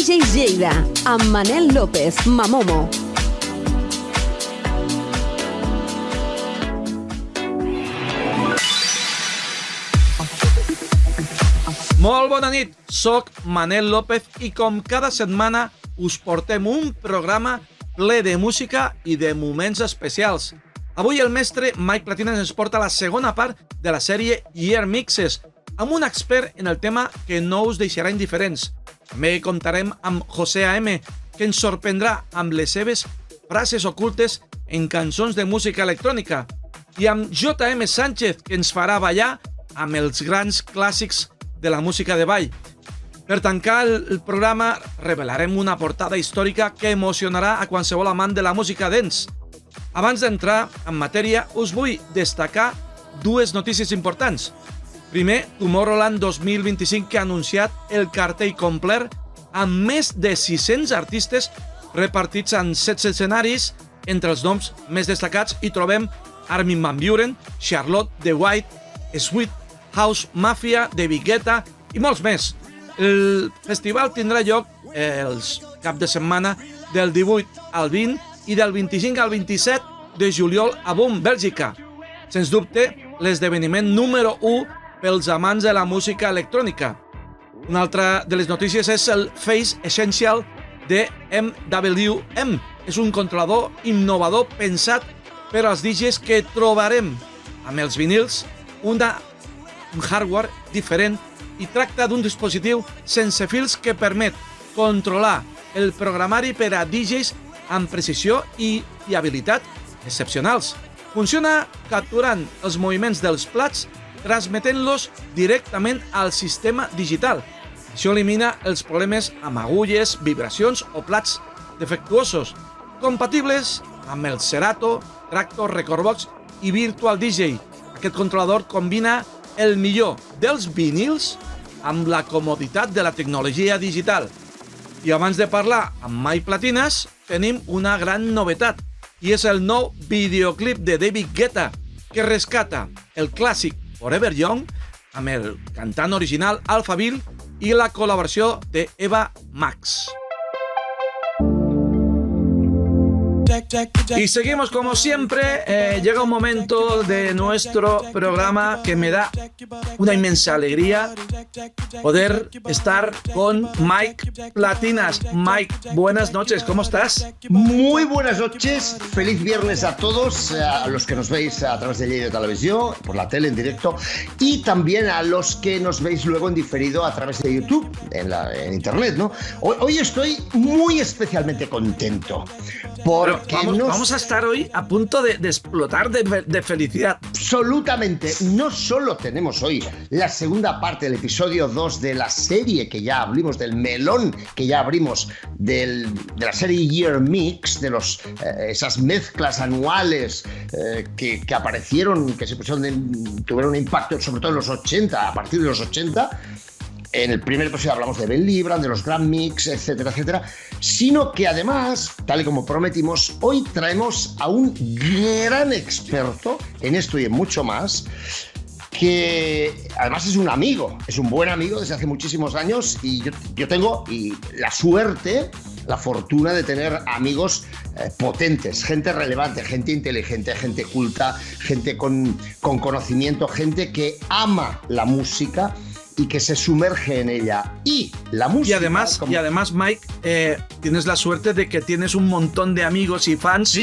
DJs Lleida, amb Manel López, Mamomo. Molt bona nit, soc Manel López i com cada setmana us portem un programa ple de música i de moments especials. Avui el mestre Mike Platinas ens porta la segona part de la sèrie Year Mixes, amb un expert en el tema que no us deixarà indiferents. També comptarem amb José A.M., que ens sorprendrà amb les seves frases ocultes en cançons de música electrònica, i amb J.M. Sánchez, que ens farà ballar amb els grans clàssics de la música de ball. Per tancar el programa revelarem una portada històrica que emocionarà a qualsevol amant de la música dance. Abans d'entrar en matèria, us vull destacar dues notícies importants. Primer, Tomorrowland 2025, que ha anunciat el cartell complet amb més de 600 artistes repartits en 7 escenaris. Entre els noms més destacats hi trobem Armin van Buuren, Charlotte de White, Sweet House Mafia, David Guetta i molts més. El festival tindrà lloc els cap de setmana del 18 al 20 i del 25 al 27 de juliol a Bonn, Bèlgica. Sens dubte, l'esdeveniment número 1 pels amants de la música electrònica. Una altra de les notícies és el Phase Essential de MWM. És un controlador innovador pensat per als DJs que trobarem amb els vinils un hardware diferent i tracta d'un dispositiu sense fils que permet controlar el programari per a DJs amb precisió i fiabilitat excepcionals. Funciona capturant els moviments dels plats, transmetent-los directament al sistema digital. Això elimina els problemes amb agulles, vibracions o plats defectuosos, compatibles amb el Serato, Traktor, Recordbox i Virtual DJ. Aquest controlador combina el millor dels vinils amb la comoditat de la tecnologia digital. I abans de parlar amb Mike Platinas, tenim una gran novetat, i és el nou videoclip de David Guetta, que rescata el clàssic Forever Young amb el cantant original Alphaville y la colaboración de Eva Max. Y seguimos como siempre. Llega un momento de nuestro programa que me da una inmensa alegría poder estar con Mike Platinas. Mike, buenas noches, ¿cómo estás? Muy buenas noches, feliz viernes a todos, a los que nos veis a través de Lleida Televisión, por la tele en directo, y también a los que nos veis luego en diferido a través de YouTube, en internet, ¿no? Hoy estoy muy especialmente contento, porque vamos a estar hoy a punto de explotar de felicidad. Absolutamente. No solo tenemos hoy la segunda parte del episodio 2 de la serie que ya abrimos, del melón que ya abrimos de la serie Year Mix, de esas mezclas anuales que aparecieron, que se tuvieron un impacto sobre todo en los 80, a partir de los 80. En el primer episodio hablamos de Ben Libran, de los Grand Mix, etcétera, etcétera, sino que además, tal y como prometimos, hoy traemos a un gran experto en esto y en mucho más, que además es un amigo, es un buen amigo desde hace muchísimos años, y yo tengo la suerte, la fortuna de tener amigos potentes, gente relevante, gente inteligente, gente culta, gente con conocimiento, gente que ama la música y que se sumerge en ella. Y la música... Y además Mike, tienes la suerte de que tienes un montón de amigos y fans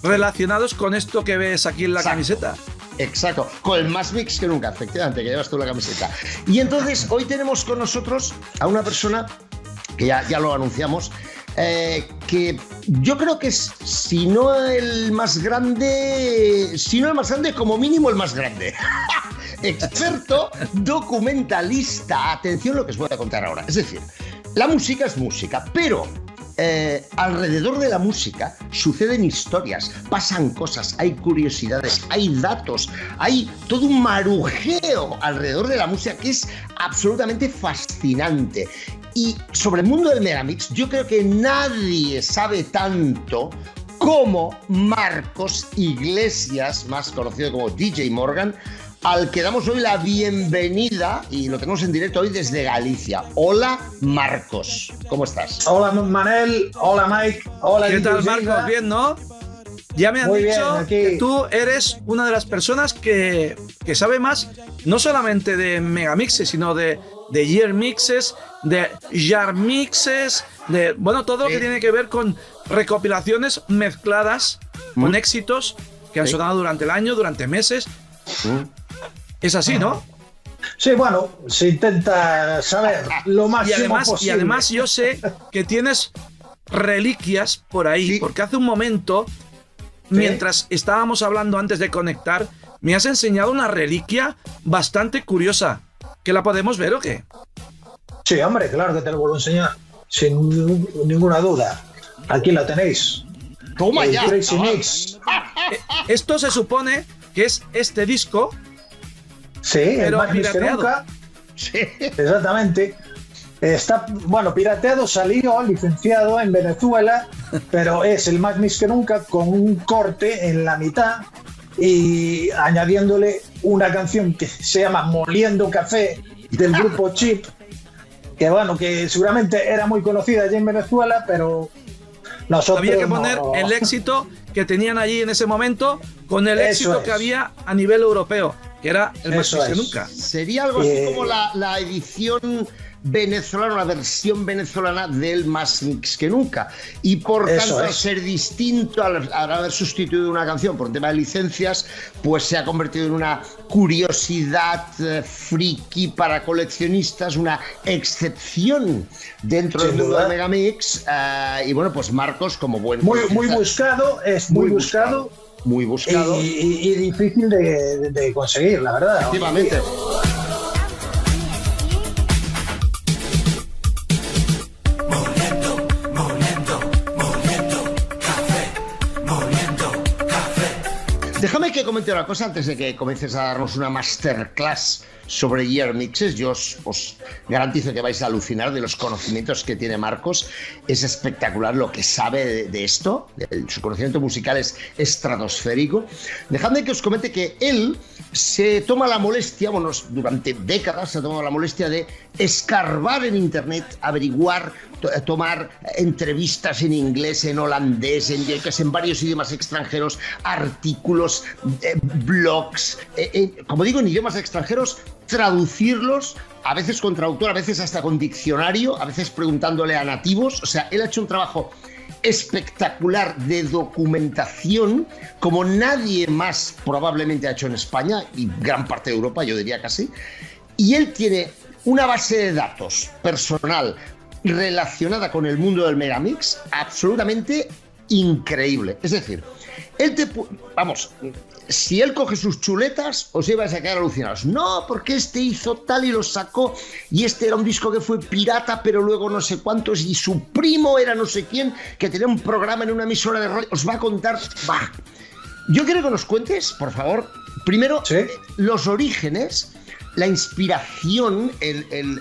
relacionados con esto que ves aquí en la camiseta. Exacto, con más mix que nunca, efectivamente, que llevas tú la camiseta. Y entonces hoy tenemos con nosotros a una persona que ya lo anunciamos, que yo creo que es, si no el más grande, como mínimo el más grande. Experto documentalista. Atención lo que os voy a contar ahora. Es decir, la música es música, pero alrededor de la música suceden historias, pasan cosas, hay curiosidades, hay datos, hay todo un marujeo alrededor de la música que es absolutamente fascinante. Y sobre el mundo del Megamix, yo creo que nadie sabe tanto como Marcos Iglesias, más conocido como DJ Morgan, al que damos hoy la bienvenida, y lo tenemos en directo hoy desde Galicia. Hola, Marcos, ¿cómo estás? Hola, Manel. Hola, Mike. Hola, ¿Qué tal, Marcos? ¿Bien, no? Ya me han dicho que tú eres una de las personas que sabe más, no solamente de megamixes, sino de year mixes, de jar mixes, de todo lo que tiene que ver con recopilaciones mezcladas con éxitos que han sonado durante el año, durante meses. Es así, ¿no? Sí, bueno, se intenta saber lo máximo posible. Y además yo sé que tienes reliquias por ahí, porque hace un momento, mientras estábamos hablando antes de conectar, me has enseñado una reliquia bastante curiosa. ¿Que la podemos ver o qué? Sí, hombre, claro que te lo vuelvo a enseñar, sin ninguna duda. Aquí la tenéis. ¡Toma ya! Crazy Mix. Esto se supone que es este disco. Sí, el más que nunca. Sí. Exactamente. Está, pirateado, salió, licenciado en Venezuela, pero es el más mix que nunca, con un corte en la mitad y añadiéndole una canción que se llama Moliendo Café del grupo Chip, que seguramente era muy conocida allí en Venezuela, pero nosotros había que poner el éxito que tenían allí en ese momento con el éxito que había a nivel europeo, que era el más mix que nunca. Sería algo así como la edición venezolana, la versión venezolana del Más Mix que Nunca, y por tanto al ser distinto, al haber sustituido una canción por un tema de licencias, pues se ha convertido en una curiosidad friki para coleccionistas, una excepción dentro del mundo del Megamix, y pues Marcos, como buen muy buscado, es muy buscado y difícil de conseguir, la verdad. Efectivamente. Déjame que comente una cosa antes de que comiences a darnos una masterclass sobre year mixes. Yo os garantizo que vais a alucinar de los conocimientos que tiene Marcos. Es espectacular lo que sabe de esto. Su conocimiento musical es estratosférico. Dejadme que os comente que él se toma la molestia, durante décadas se ha tomado la molestia de escarbar en internet, averiguar, tomar entrevistas en inglés, en holandés, en varios idiomas extranjeros, artículos, blogs, como digo, en idiomas extranjeros, traducirlos, a veces con traductor, a veces hasta con diccionario, a veces preguntándole a nativos. O sea, él ha hecho un trabajo espectacular de documentación como nadie más probablemente ha hecho en España y gran parte de Europa, yo diría casi. Y él tiene una base de datos personal relacionada con el mundo del Megamix absolutamente increíble. Es decir, si él coge sus chuletas, os ibais a quedar alucinados. No, porque este hizo tal y lo sacó, y este era un disco que fue pirata, pero luego no sé cuántos, y su primo era no sé quién, que tenía un programa en una emisora de radio. Os va a contar. Yo quiero que nos cuentes, por favor, primero, los orígenes, la inspiración,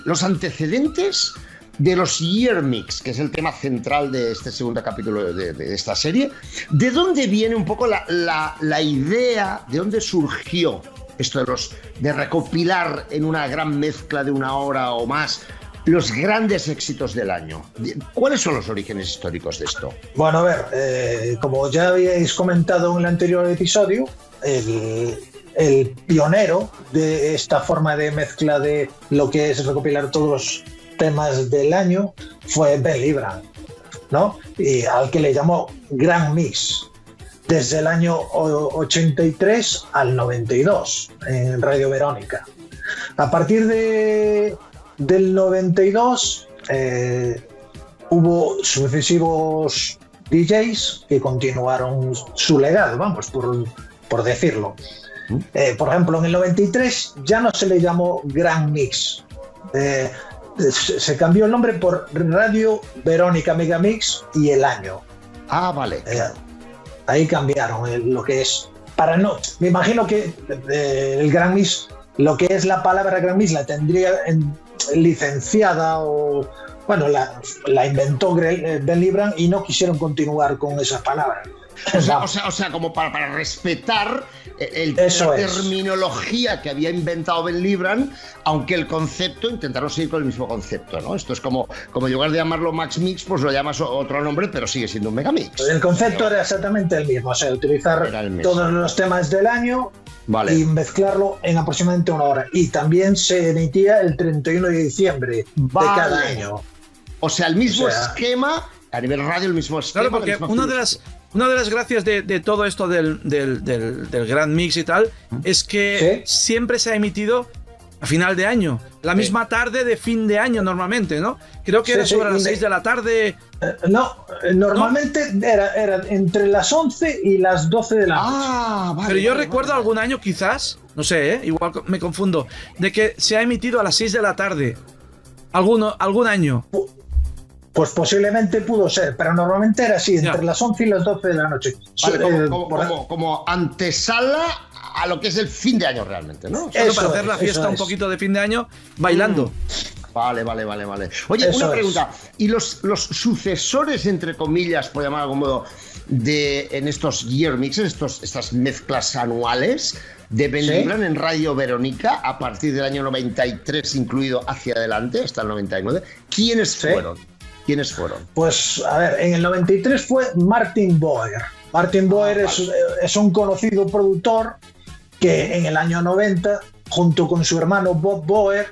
los antecedentes de los year mix, que es el tema central de este segundo capítulo de esta serie. ¿De dónde viene un poco la idea, de dónde surgió esto de recopilar en una gran mezcla de una hora o más los grandes éxitos del año? ¿Cuáles son los orígenes históricos de esto? Bueno, a ver, como ya habíais comentado en el anterior episodio, el pionero de esta forma de mezcla de lo que es recopilar todos los temas del año fue Ben Libran, ¿no? Y al que le llamó Gran Mix, desde el año 83 al 92 en Radio Verónica. A partir del 92 hubo sucesivos DJs que continuaron su legado, por decirlo. Por ejemplo, en el 93 ya no se le llamó Gran Mix. Se cambió el nombre por Radio Verónica Megamix y el año. Ah, vale. Ahí cambiaron lo que es. Me imagino que el Gran Mix, lo que es la palabra Gran Mix, la tendría licenciada o... Bueno, la inventó Ben Libran y no quisieron continuar con esas palabras. O sea, como para respetar la terminología que había inventado Ben Libran, aunque el concepto, intentaron seguir con el mismo concepto, ¿no? Esto es como en lugar de llamarlo Max Mix, pues lo llamas otro nombre, pero sigue siendo un Megamix. El concepto era exactamente el mismo, o sea, utilizar todos los temas del año y mezclarlo en aproximadamente 1 hora. Y también se emitía el 31 de diciembre de cada año. O sea, el mismo esquema, a nivel radio, el mismo esquema. Claro, porque una de las gracias de todo esto del Gran Mix y tal es que siempre se ha emitido a final de año, la misma tarde de fin de año normalmente, ¿no? Creo que era sobre las 6 de la tarde. No, normalmente era entre las 11 y las 12 de la noche. Vale, pero yo recuerdo algún año quizás, no sé, igual me confundo, de que se ha emitido a las 6 de la tarde. Algún año. Pues posiblemente pudo ser, pero normalmente era así, entre las 11 y las 12 de la noche. Vale, como antesala a lo que es el fin de año realmente, ¿no? Eso para hacer la fiesta un poquito de fin de año bailando. Vale. Oye, una pregunta. ¿Y los sucesores, entre comillas, por llamar de algún modo, en estos year mixes, estas mezclas anuales de Ben Libran en Radio Verónica, a partir del año 93 incluido hacia adelante, hasta el 99, ¿quiénes fueron? Pues, a ver, en el 93 fue Martin Boer. Martin Boer es un conocido productor que en el año 90, junto con su hermano Bob Boer,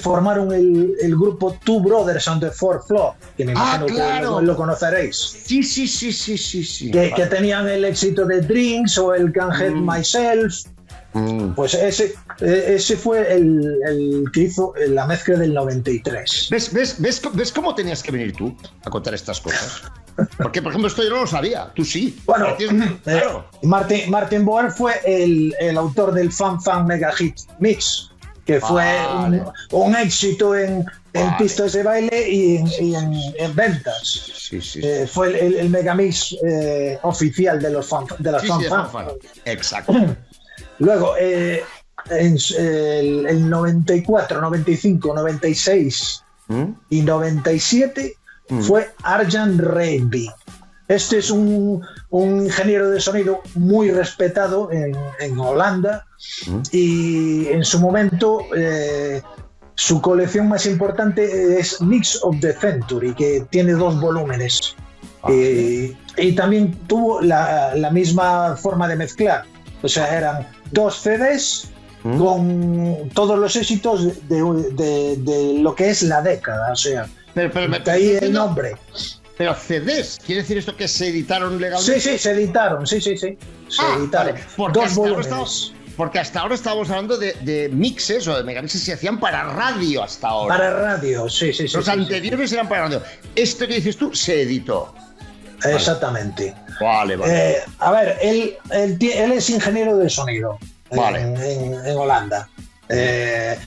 formaron el grupo Two Brothers on the Fourth Floor, que me imagino que lo conoceréis. Sí. Que tenían el éxito de Drinks o el Can't Help Myself. Pues ese fue el que hizo la mezcla del 93. ¿Ves cómo tenías que venir tú a contar estas cosas? Porque, por ejemplo, esto yo no lo sabía, tú sí. Bueno, claro. Martin Boer fue el autor del Fan Mega Hit Mix, que fue un éxito en pistas de baile y en ventas. Sí. Fue el Megamix oficial de las Fan. Exacto. Luego, en el 94, 95, 96 y 97 fue Arjan Reinby. Este es un ingeniero de sonido muy respetado en Holanda y en su momento su colección más importante es Mix of the Century, que tiene 2 volúmenes. Y también tuvo la misma forma de mezclar. O sea, eran 2 CDs con todos los éxitos de lo que es la década. O sea, de ahí el nombre. Pero CDs, ¿quiere decir esto que se editaron legalmente? Sí, se editaron, Se editaron. Vale. 2 volúmenes. Porque hasta ahora estábamos hablando de mixes o de megamixes que se hacían para radio hasta ahora. Para radio, sí. Los anteriores eran para radio. Esto que dices tú se editó. Exactamente. Vale. A ver, él es ingeniero de sonido en Holanda.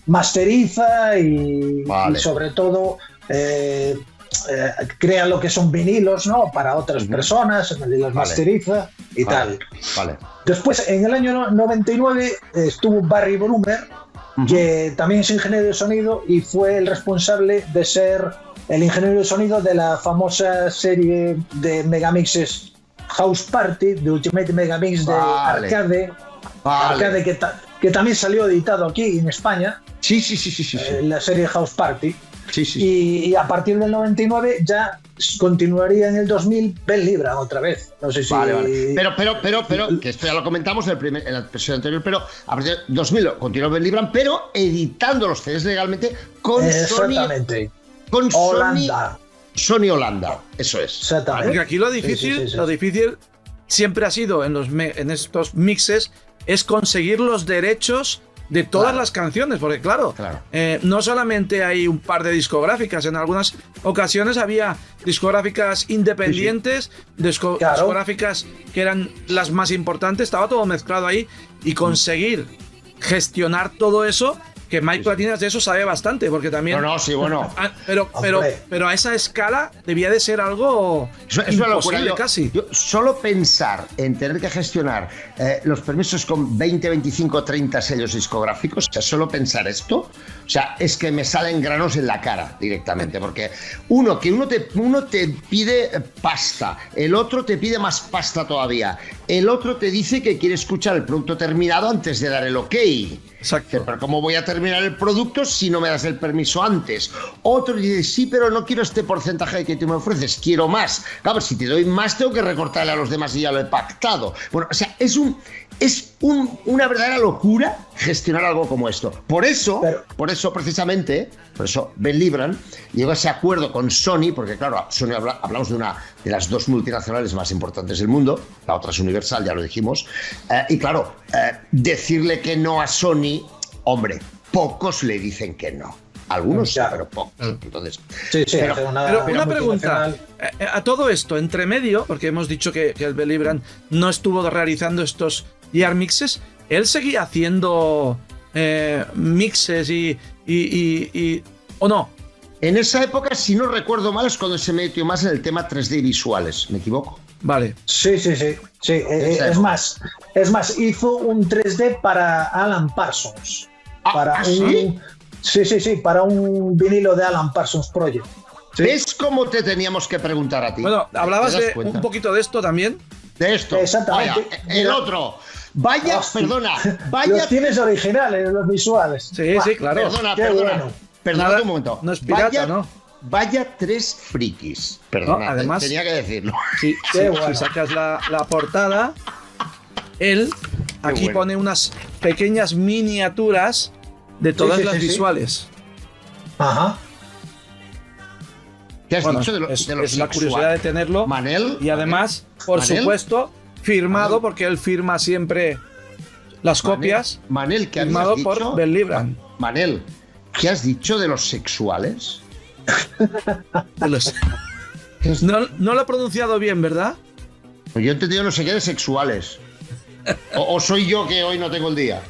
Masteriza y sobre todo crea lo que son vinilos, ¿no? Para otras personas, los masteriza y tal. Después, en el año 99, estuvo Barry Brummer, que también es ingeniero de sonido y fue el responsable de ser el ingeniero de sonido de la famosa serie de megamixes House Party, de Ultimate Megamix de Arcade, que también salió editado aquí en España. Sí. La serie House Party. Y a partir del 99 ya continuaría en el 2000 Ben Libran otra vez. No sé si... Vale. Pero, que esto ya lo comentamos en el episodio anterior, pero a partir del 2000 continuó Ben Libran, pero editando los CDs legalmente con Exactamente. Con Holanda. Sony Holanda, eso es. Exactamente. Porque aquí lo difícil siempre ha sido en estos mixes es conseguir los derechos de todas las canciones, porque claro. No solamente hay un par de discográficas, en algunas ocasiones había discográficas independientes, discográficas que eran las más importantes, estaba todo mezclado ahí y conseguir gestionar todo eso que Mike Sí, Platinas de eso sabe bastante, porque también... No, sí, bueno. Pero a esa escala debía de ser algo Eso es una locura. imposible casi. Yo solo pensar en tener que gestionar los permisos con 20, 25, 30 sellos discográficos, o sea, solo pensar esto, o sea, es que me salen granos en la cara directamente, porque uno te pide pasta, el otro te pide más pasta todavía, el otro te dice que quiere escuchar el producto terminado antes de dar el ok. Exacto. Pero ¿cómo voy a terminar el producto si no me das el permiso antes? Otro dice, sí, pero no quiero este porcentaje que tú me ofreces, quiero más. Claro, si te doy más tengo que recortarle a los demás y ya lo he pactado. Bueno, o sea, es una verdadera locura gestionar algo como esto. Por eso precisamente, Ben Libran llegó a ese acuerdo con Sony, porque claro, Sony hablamos de una de las dos multinacionales más importantes del mundo, la otra es Universal, ya lo dijimos, y claro, decirle que no a Sony, hombre, pocos le dicen que no. Algunos, claro, pero pocos. Entonces, Sí, pero una pregunta, a todo esto, entre medio, porque hemos dicho que el Ben Libran no estuvo realizando estos year mixes, él seguía haciendo mixes ¿o no? En esa época, si no recuerdo mal, es cuando se metió más en el tema 3D visuales, ¿me equivoco? Vale. Sí. Es más, hizo un 3D para Alan Parsons. ¿Sí? Para un vinilo de Alan Parsons Project. ¿Sí? ¿Ves cómo te teníamos que preguntar a ti? Bueno, hablabas ¿Te das de cuenta? un poquito de esto también. De esto. Exactamente. Vaya, el otro. Vaya, perdona. Vaya. Los tienes originales, los visuales. Sí, claro. Perdona un momento. No es pirata, ¿no? Vaya tres frikis. Perdona, no, además, tenía que decirlo. Sí, bueno. Si sacas la portada, él aquí pone unas pequeñas miniaturas de todas las visuales. Ajá. ¿Qué has dicho de los es la curiosidad de tenerlo. Manel. Y además, por supuesto, firmado, porque él firma siempre las copias. Manel, ¿qué has firmado dicho? por Ben Libran. Manel, ¿qué has dicho de los sexuales? No lo he pronunciado bien, ¿verdad? Pues yo he entendido no sé qué de sexuales. O soy yo que hoy no tengo el día.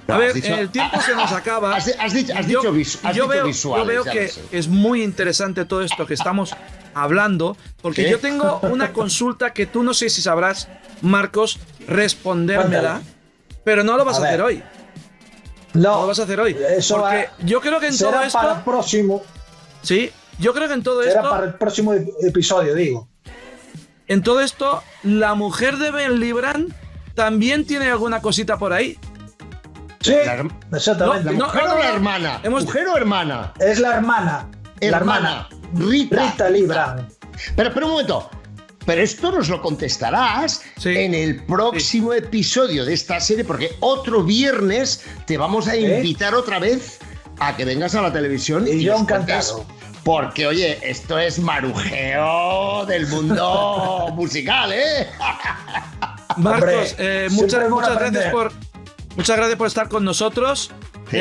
A ver, el tiempo se nos acaba. Has dicho visuales. Yo veo que es muy interesante todo esto que estamos hablando, porque yo tengo una consulta que tú no sé si sabrás, Marcos, respondérmela, pero no lo vas a hacer hoy. No lo vas a hacer hoy. Eso porque yo creo que en todo esto. Para el próximo. Sí, yo creo que en todo será esto. Para el próximo episodio, digo. En todo esto, la mujer de Ben Libran también tiene alguna cosita por ahí. Sí, exactamente. ¿La mujer o la hermana? ¿Mujer o hermana? Es la hermana. La hermana. Rita Libran. Pero un momento. Pero esto nos lo contestarás en el próximo episodio de esta serie, porque otro viernes te vamos a invitar otra vez a que vengas a la televisión y yo nos cuentes. Porque, oye, esto es marujeo del mundo musical, ¿eh? Marcos, muchas gracias por estar con nosotros.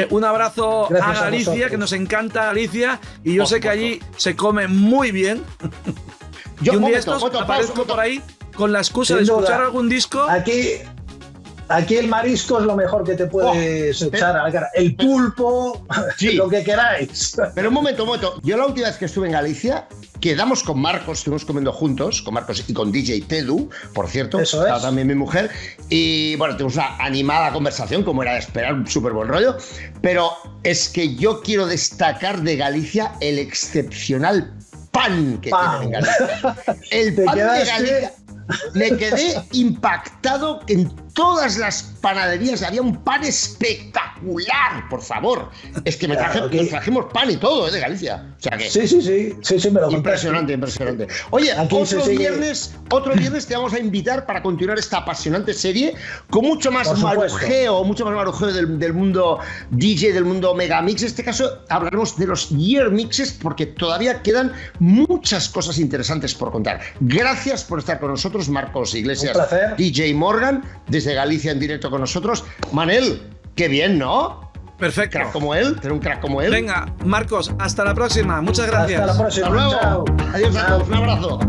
Un abrazo a Galicia, que nos encanta Galicia, y yo sé que allí se come muy bien. Y un día estos aparezco por ahí con la excusa de escuchar algún disco. Aquí el marisco es lo mejor que te puedes echar a la cara. El pulpo, lo que queráis. Pero un momento. Yo la última vez que estuve en Galicia, quedamos con Marcos, estuvimos comiendo juntos, con Marcos y con DJ Tedu, por cierto. Eso es. También mi mujer. Y bueno, tuvimos una animada conversación, como era de esperar, un súper buen rollo. Pero es que yo quiero destacar de Galicia el excepcional pan que tienen en Galicia. El pan de Galicia. Me quedé impactado en todas las panaderías. Había un pan espectacular, por favor. Es que nos trajimos pan y todo de Galicia. O sea que, sí, me lo impresionante. Oye, otro viernes te vamos a invitar para continuar esta apasionante serie con mucho más marujeo del mundo DJ, del mundo megamix. En este caso hablaremos de los year mixes, porque todavía quedan muchas cosas interesantes por contar. Gracias por estar con nosotros, Marcos Iglesias, DJ Morgan, desde Galicia en directo con nosotros. Manel, qué bien, ¿no? Perfecto. Tener un crack como él. Venga, Marcos, hasta la próxima. Muchas gracias. Hasta la próxima. Hasta luego. Chao. Adiós a todos. Un abrazo.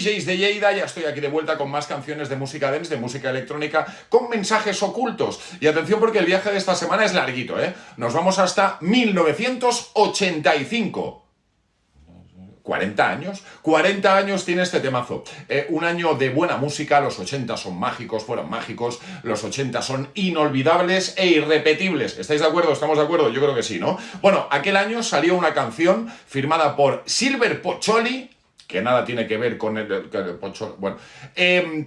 DJs de Lleida, ya estoy aquí de vuelta con más canciones de música dance, de música electrónica, con mensajes ocultos. Y atención porque el viaje de esta semana es larguito, ¿eh? Nos vamos hasta 1985. 40 años tiene este temazo. Un año de buena música, los 80 son mágicos, fueron mágicos, los 80 son inolvidables e irrepetibles. ¿Estáis de acuerdo? ¿Estamos de acuerdo? Yo creo que sí, ¿no? Bueno, aquel año salió una canción firmada por Silver Pocholi, que nada tiene que ver con el Pocholi, bueno,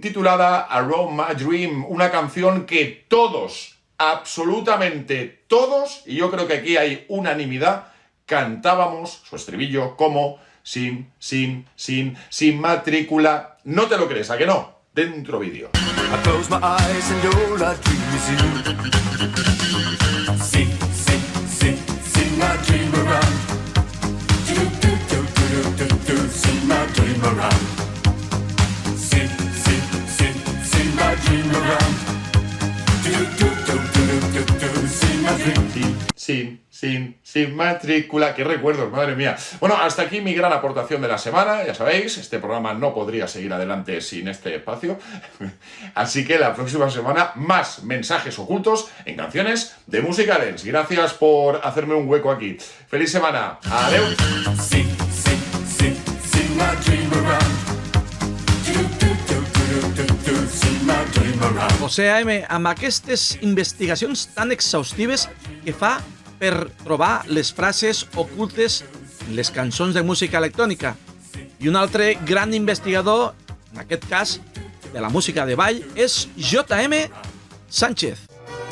titulada Around My Dream, una canción que todos, absolutamente todos, y yo creo que aquí hay unanimidad, cantábamos su estribillo como sin matrícula. No te lo crees, ¿a que no? Dentro vídeo. I close my eyes and all I dream is you. Sing my dream around. Sing my dream around. Sing my dream around. Sing my dream. Sin matrícula. Qué recuerdos, madre mía. Bueno, hasta aquí mi gran aportación de la semana. Ya sabéis, este programa no podría seguir adelante sin este espacio. Así que la próxima semana, más mensajes ocultos en canciones de música dance. Gracias por hacerme un hueco aquí. ¡Feliz semana! ¡Adeu! Sing my dream around. José A.M., amb aquestes investigacions tan exhaustives que fa per trobar les frases ocultes en les cançons de música electrònica. I un altre gran investigador, en aquest cas, de la música de ball, és J.M. Sánchez.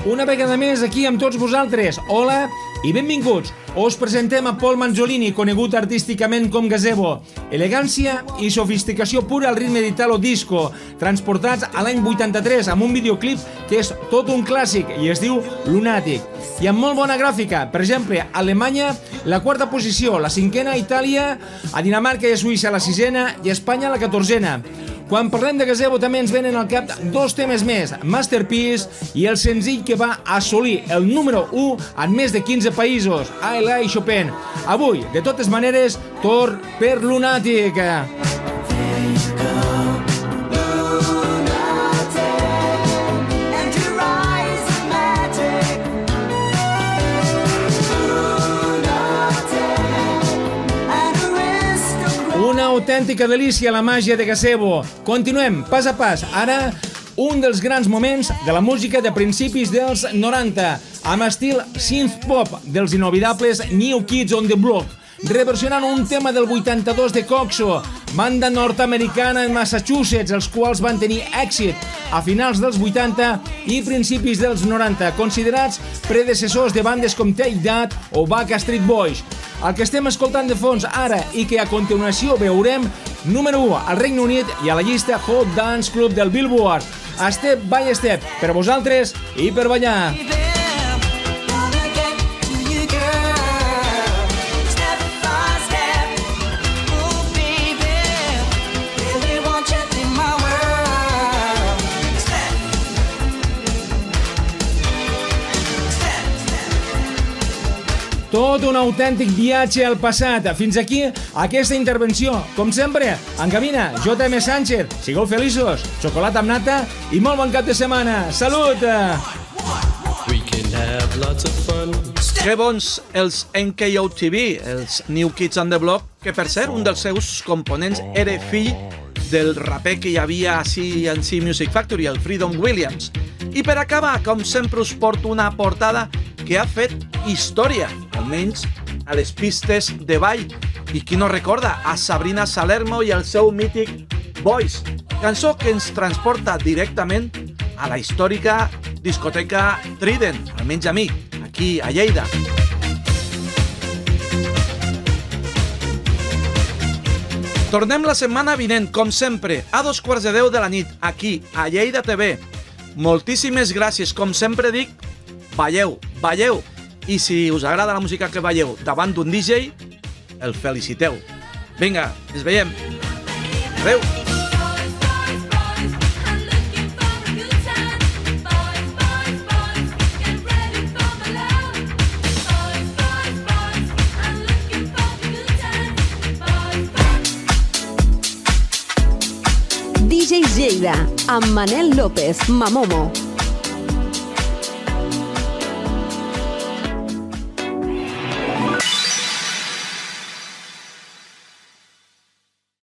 Una vegada més aquí amb tots vosaltres. Hola i benvinguts. Us presentem a Paul Manzolini, conegut artísticament com Gazebo. Elegància i sofisticació pura al ritme d'Italo Disco, transportats a l'any 83 amb un videoclip que és tot un clàssic i es diu Lunatic. I amb molt bona gràfica. Per exemple, a Alemanya, la quarta posició, la cinquena a Itàlia, a Dinamarca i a Suïssa la sisena i a Espanya la 14a. Quan parlem de Gazebo també ens venen al cap dos temes més, Masterpiece i el senzill que va assolir el número 1 en més de 15 països, I Like Chopin. Avui, de totes maneres, torn per Lunatic. Una autèntica delícia la màgia de Gazebo. Continuem, pas a pas. Ara, un dels grans moments de la música de principis dels 90, amb estil synth-pop dels inolvidables New Kids on the Block, reversionant un tema del 82 de Coxo, banda nord-americana en Massachusetts, els quals van tenir èxit a finals dels 80 i principis dels 90, considerats predecessors de bandes com Take That o Backstreet Boys. El que estem escoltant de fons ara i que a continuació veurem, número 1 al Regne Unit i a la llista Hot Dance Club del Billboard. Step by Step, per vosaltres i per ballar. Tot un autèntic viatge al passat. Fins aquí aquesta intervenció. Com sempre, en cabina, J.M. Sánchez. Sigueu feliços, xocolata amb nata i molt bon cap de setmana. Salut! Que bons els NKOTB, els New Kids on the Block, que per cert, un dels seus components era fill del raper que hi havia a C&C Music Factory, el Freedom Williams. I per acabar, com sempre, us porto una portada que ha fet història, almenys a les pistes de ball. I qui no recorda a Sabrina Salerno i el seu mític Boys, cançó que ens transporta directament a la històrica discoteca Trident, almenys a mi, aquí a Lleida. Tornem la setmana vinent, com sempre, a 2:15 de la nit, aquí a Lleida TV. Moltíssimes gràcies, com sempre dic, balleu, balleu. I si us agrada la música que balleu davant d'un DJ, el feliciteu. Vinga, ens veiem. Adéu. Lleida, amb Manel López, Mamomo.